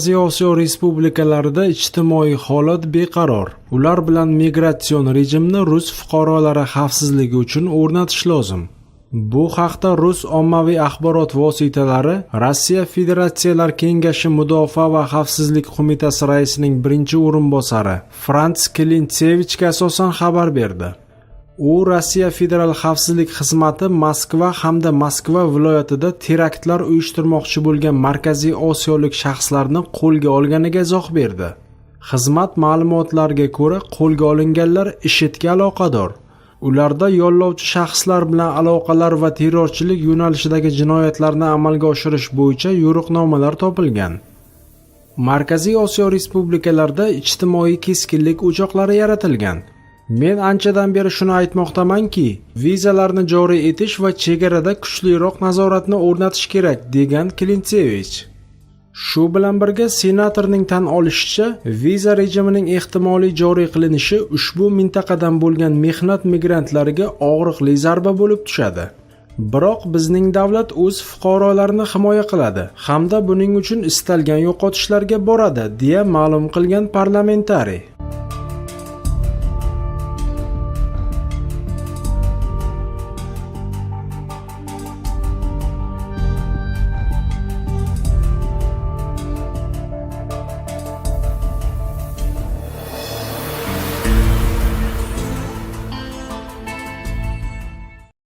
Markaziy Osiyo respublikalarida ijtimoiy holat beqaror. Ular bilan migratsion rejimni rus fuqarolari xavfsizligi uchun o'rnatish lozim. Bu haqda Rus ommaviy axborot vositalari Rossiya Federatsiyalar Kengashi Mudofaa va xavfsizlik qo'mitasi raisining birinchi o'rinbosari Frants Klintsevichga asosan xabar berdi. U Rossiya Federal xavfsizlik xizmati Moskva hamda Moskva viloyatida teraktlar uyushtirmoqchi bo'lgan Markaziy Osiyolik shaxslarni qo'lga olganiga izoh berdi. Xizmat ma'lumotlariga ko'ra, qo'lga olinganlar IShIDga aloqador. Ularda yollovchi shaxslar bilan aloqalar va terrorchilik yo'nalishidagi jinoyatlarni amalga oshirish bo'yicha yo'riqnomalar topilgan. Markaziy Osiyo respublikalarida ijtimoiy keskinlik o'choqlari yaratilgan. Men anchadan beri shuni aytmoqdamanki, vizalarni joriy etish va chegarada kuchliroq nazoratni o'rnatish kerak, degan Klintsevich. Shu bilan birga senatorning tan olishicha, viza rejimining ehtimoliy joriy qilinishi ushbu mintaqadan bo'lgan mehnat migrantlariga og'riqli zarba bo'lib tushadi. Biroq bizning davlat o'z fuqarolarini himoya qiladi hamda buning uchun istalgan yo'qotishlarga boradi, deya ma'lum qilgan parlamentariy.